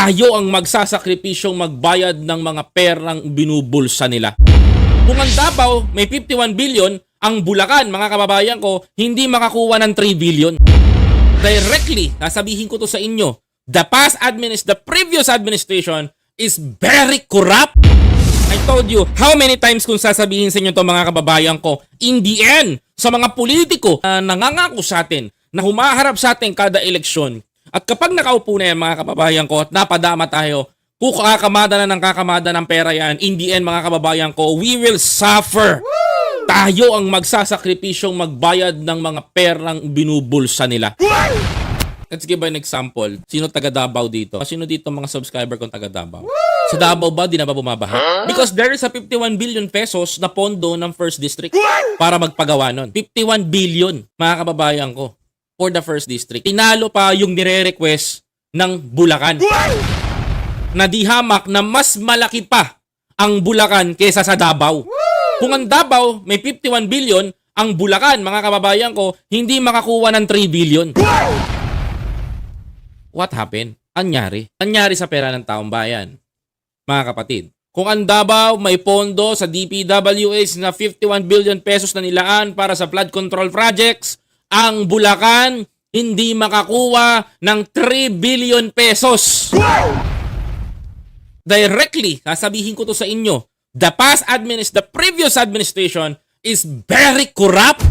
tayo ang magsasakripisyong magbayad ng mga perang binubulsa nila. Kung ang Davao may 51 billion, ang Bulacan, mga kababayan ko, hindi makakuha ng 3 billion. Directly, sasabihin ko to sa inyo, the previous administration is very corrupt. I told you, how many times kung sasabihin sa inyo to, mga kababayan ko, in the end, sa mga politiko na nangangako sa atin, na humaharap sa atin kada eleksyon, at kapag nakaupo na yan, mga kababayan ko, at napadama tayo, kakamada na ng kakamada ng pera yan, in the end, mga kababayan ko, we will suffer. Woo! Tayo ang magsasakripisyong magbayad ng mga perang binubulsa nila. Let's give an example. Sino taga Davao dito? Sino dito mga subscriber kong taga Davao? Woo! Sa Davao ba, di na ba bumabaha? Because there is a 51 billion pesos na pondo ng First District para magpagawa nun. 51 billion, mga kababayan ko, for the First District. Tinalo pa yung nire-request ng Bulacan. Na di hamak na mas malaki pa ang Bulacan kesa sa Davao. Kung ang Davao may 51 billion, ang Bulacan, mga kababayan ko, hindi makakuha ng 3 billion. What happened? Anyari sa pera ng taong bayan. Mga kapatid, kung ang Davao may pondo sa DPWH na 51 billion pesos na nilaan para sa flood control projects, ang Bulacan hindi makakuha ng 3 billion pesos. Directly, sasabihin ko to sa inyo, the previous administration is very corrupt.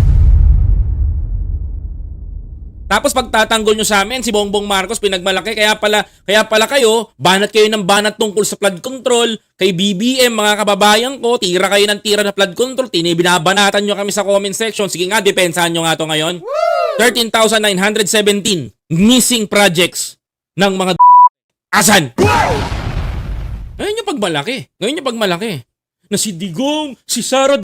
Tapos pagtatanggol nyo sa amin, si Bongbong Marcos pinagmalaki, kaya pala kayo, banat kayo ng banat tungkol sa flood control, kay BBM, mga kababayan ko, tira kayo ng tira na flood control, binabanatan nyo kami sa comment section. Sige nga, depensahan nyo nga to ngayon. 13,917 missing projects ng mga asan? Ngayon yung pagmalaki. Na si Digong, si Sara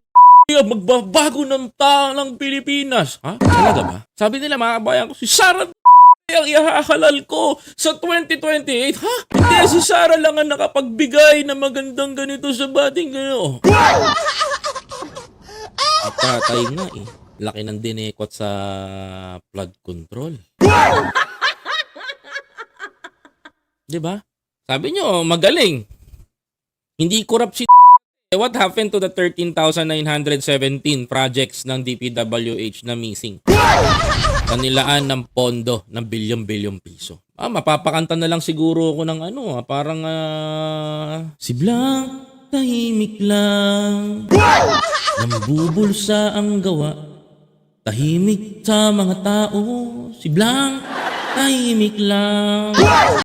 magbabago ng talang Pilipinas. Ha? Talaga ba? Sabi nila, mga kabayan ko, si Sara ang ihahalal ko sa 2028. Ha? Hindi, si Sara lang ang nakapagbigay na magandang ganito sa bating gano'n. Tatay nga eh. Laki ng dinekot sa flood control. Diba? Sabi nyo, magaling. Hindi corrupt si What happened to the 13,917 projects ng DPWH na missing? Kanilaan ng pondo ng bilyon-bilyong piso. Mapapakanta na lang siguro ako ng parang si Blanc, tahimik lang. Nambubulsa ang gawa. Tahimik sa mga tao. Si Blanc, tahimik lang.